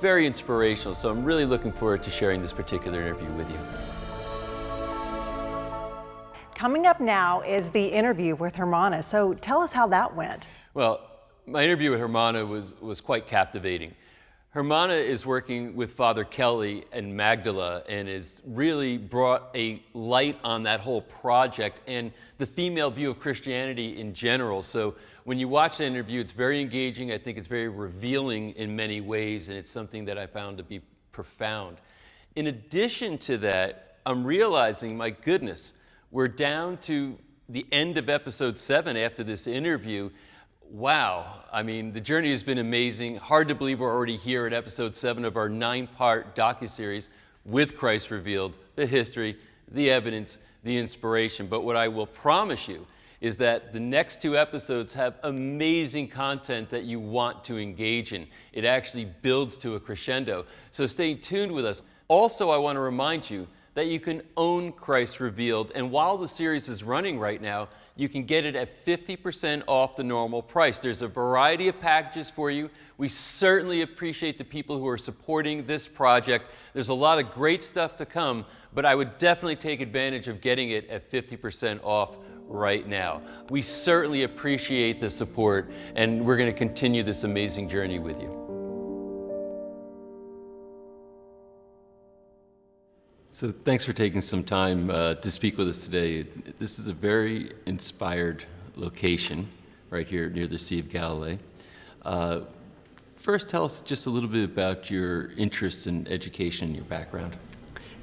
very inspirational. So I'm really looking forward to sharing this particular interview with you. Coming up now is the interview with Hermana. So tell us how that went. Well, my interview with Hermana was quite captivating. Hermana is working with Father Kelly and Magdala and has really brought a light on that whole project and the female view of Christianity in general. So when you watch the interview, it's very engaging. I think it's very revealing in many ways, and it's something that I found to be profound. In addition to that, I'm realizing, my goodness, we're down to the end of episode 7 after this interview. Wow, I mean, the journey has been amazing. Hard to believe we're already here at episode 7 of our 9-part docuseries with Christ Revealed, the history, the evidence, the inspiration. But what I will promise you is that the next 2 episodes have amazing content that you want to engage in. It actually builds to a crescendo. So stay tuned with us. Also, I want to remind you that you can own Christ Revealed, and while the series is running right now, you can get it at 50% off the normal price. There's a variety of packages for you. We certainly appreciate the people who are supporting this project. There's a lot of great stuff to come, but I would definitely take advantage of getting it at 50% off right now. We certainly appreciate the support, and we're going to continue this amazing journey with you. So thanks for taking some time to speak with us today. This is a very inspired location right here near the Sea of Galilee. First, tell us just a little bit about your interests in education and your background.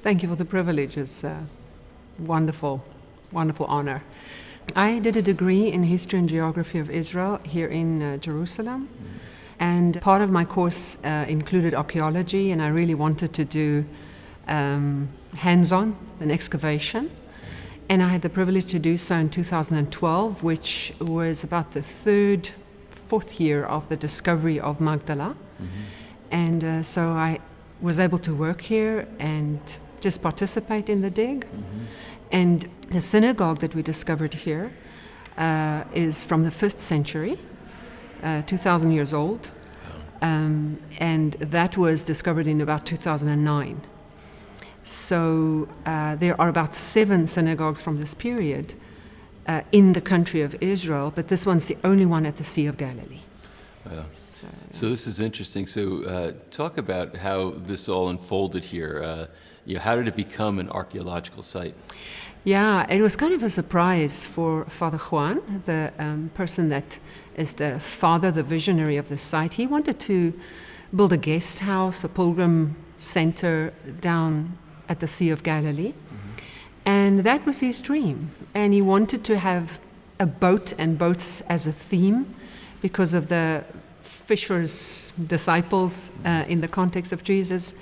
Thank you for the privilege. It's a wonderful, wonderful honor. I did a degree in History and Geography of Israel here in Jerusalem. And part of my course included archaeology, and I really wanted to do hands-on an excavation, and I had the privilege to do so in 2012, which was about the 4th year of the discovery of Magdala. And so I was able to work here and just participate in the dig. And the synagogue that we discovered here is from the 1st century, 2,000 years old, and that was discovered in about 2009. So there are about 7 synagogues from this period in the country of Israel, but this one's the only one at the Sea of Galilee. Wow. So this is interesting. So talk about how this all unfolded here. How did it become an archaeological site? Yeah, it was kind of a surprise for Father Juan, the person that is the father, the visionary of the site. He wanted to build a guest house, a pilgrim center down at the Sea of Galilee. And that was his dream. And he wanted to have a boat and boats as a theme because of the fisher's disciples in the context of Jesus.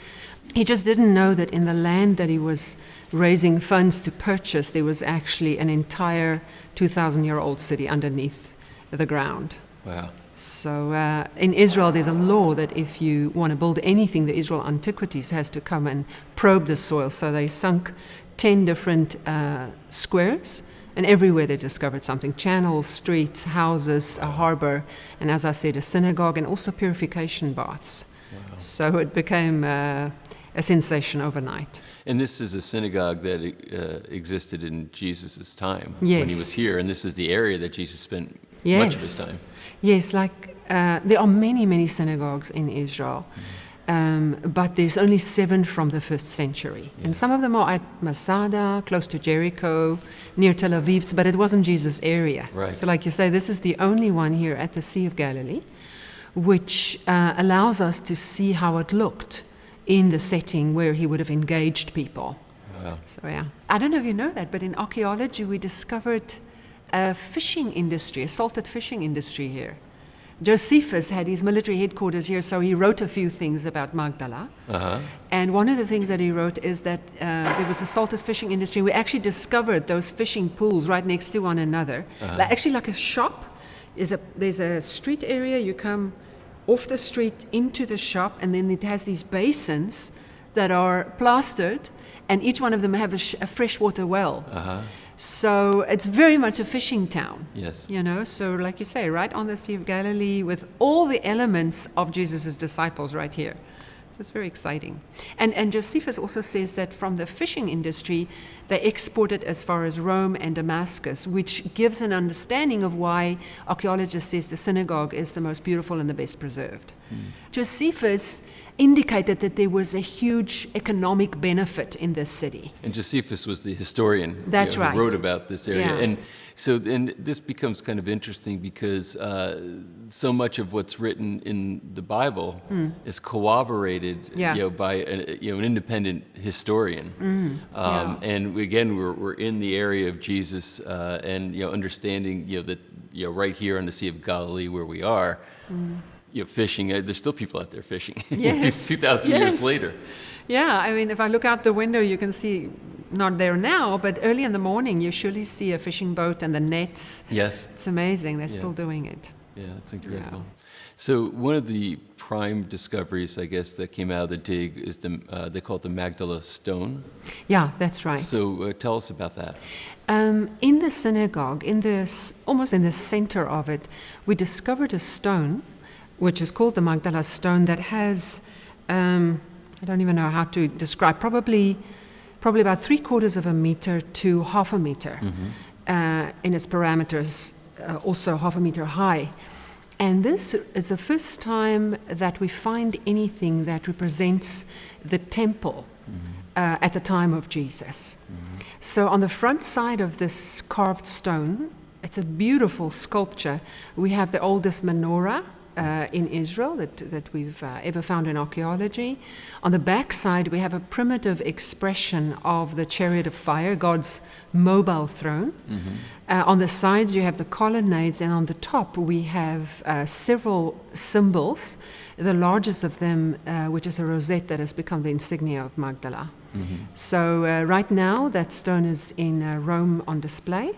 He just didn't know that in the land that he was raising funds to purchase, there was actually an entire 2,000-year-old city underneath the ground. Wow. So in Israel, there's a law that if you want to build anything, the Israel Antiquities has to come and probe the soil. So they sunk 10 different squares, and everywhere they discovered something: channels, streets, houses, a harbor, and as I said, a synagogue, and also purification baths. Wow. So it became a sensation overnight. And this is a synagogue that existed in Jesus' time Yes. when he was here, and this is the area that Jesus spent Yes. much of his time. Yes, there are many, many synagogues in Israel, but there's only 7 from the 1st century. Yeah. And some of them are at Masada, close to Jericho, near Tel Aviv, but it wasn't Jesus' area. Right. So like you say, this is the only one here at the Sea of Galilee, which allows us to see how it looked in the setting where he would have engaged people. Wow. So yeah, I don't know if you know that, but in archaeology we discovered a fishing industry, a salted fishing industry here. Josephus had his military headquarters here, so he wrote a few things about Magdala. And one of the things that he wrote is that there was a salted fishing industry. We actually discovered those fishing pools right next to one another. Actually like a shop. There's a street area, you come off the street into the shop, and then it has these basins that are plastered, and each one of them have a freshwater well. So it's very much a fishing town. Yes. So like you say, right on the Sea of Galilee with all the elements of Jesus' disciples right here. it's very exciting. And Josephus also says that from the fishing industry, they export it as far as Rome and Damascus, which gives an understanding of why archaeologists says the synagogue is the most beautiful and the best preserved. Josephus indicated that there was a huge economic benefit in this city. And Josephus was the historian That's right. who wrote about this area. Yeah. And so then this becomes kind of interesting because so much of what's written in the Bible is corroborated by an independent historian. And again, we're in the area of Jesus and understanding that right here on the Sea of Galilee where we are, fishing. There's still people out there fishing. Yes. 2,000 years later. Yeah, I mean, if I look out the window, you can see, not there now, but early in the morning, you surely see a fishing boat and the nets. Yes. It's amazing. They're still doing it. Yeah, it's incredible. Yeah. So one of the prime discoveries, I guess, that came out of the dig is they call it the Magdala stone. Yeah, that's right. So tell us about that. In the synagogue, almost in the center of it, we discovered a stone, which is called the Magdala stone, that has, I don't even know how to describe, probably about 3/4 of a meter to half a meter in its parameters, also half a meter high. And this is the first time that we find anything that represents the temple at the time of Jesus. So on the front side of this carved stone, it's a beautiful sculpture. We have the oldest menorah in Israel that we've ever found in archaeology. On the back side, we have a primitive expression of the chariot of fire, God's mobile throne. On the sides, you have the colonnades, and on the top, we have several symbols, the largest of them, which is a rosette that has become the insignia of Magdala. So right now, that stone is in Rome on display.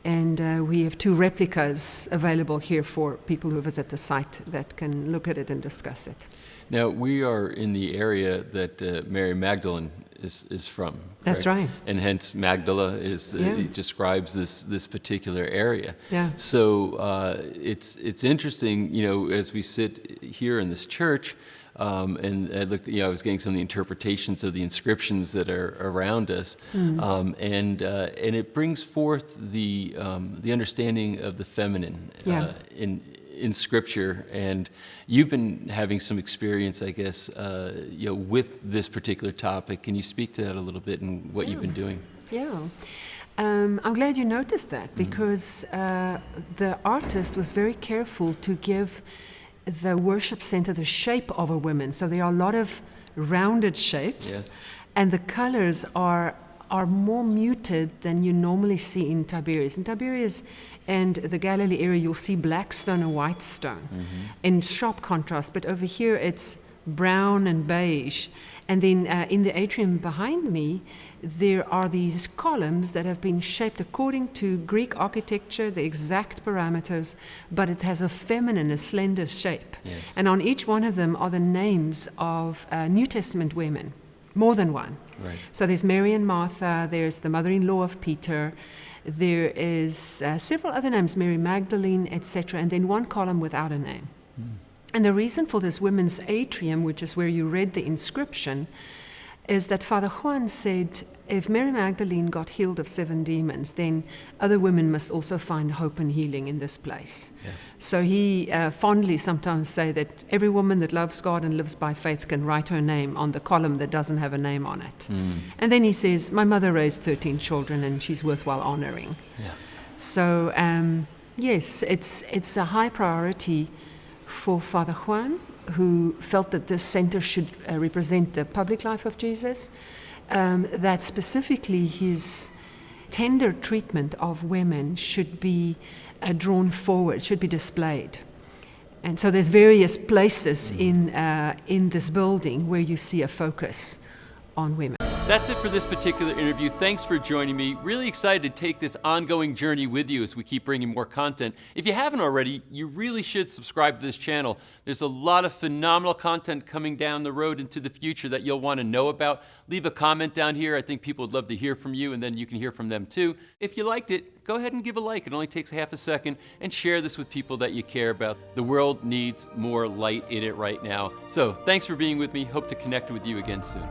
And we have 2 replicas available here for people who visit the site that can look at it and discuss it. Now, we are in the area that Mary Magdalene is from. Correct? That's right. And hence Magdala it describes this particular area. Yeah. So it's interesting, as we sit here in this church, and I looked, I was getting some of the interpretations of the inscriptions that are around us, and it brings forth the understanding of the feminine in Scripture. And you've been having some experience, I guess, with this particular topic. Can you speak to that a little bit and what you've been doing? Yeah. I'm glad you noticed that because the artist was very careful to give the worship center the shape of a woman. So there are a lot of rounded shapes, and the colors are more muted than you normally see in Tiberias. In Tiberias and the Galilee area, you'll see black stone and white stone in sharp contrast, but over here it's brown and beige. And then in the atrium behind me, there are these columns that have been shaped according to Greek architecture, the exact parameters, but it has a feminine, a slender shape. Yes. And on each one of them are the names of New Testament women, more than one. Right. So there's Mary and Martha, there's the mother-in-law of Peter, there is several other names, Mary Magdalene, etc., and then one column without a name. And the reason for this women's atrium, which is where you read the inscription, is that Father Juan said, if Mary Magdalene got healed of 7 demons, then other women must also find hope and healing in this place. Yes. So he fondly sometimes say that every woman that loves God and lives by faith can write her name on the column that doesn't have a name on it. And then he says, my mother raised 13 children and she's worthwhile honoring. Yeah. So yes, it's a high priority for Father Juan, who felt that this center should represent the public life of Jesus, that specifically his tender treatment of women should be drawn forward, should be displayed. And so there's various places in this building where you see a focus on women. That's it for this particular interview. Thanks for joining me. Really excited to take this ongoing journey with you as we keep bringing more content. If you haven't already, you really should subscribe to this channel. There's a lot of phenomenal content coming down the road into the future that you'll want to know about. Leave a comment down here. I think people would love to hear from you, and then you can hear from them too. If you liked it, go ahead and give a like. It only takes half a second, and share this with people that you care about. The world needs more light in it right now. So thanks for being with me. Hope to connect with you again soon.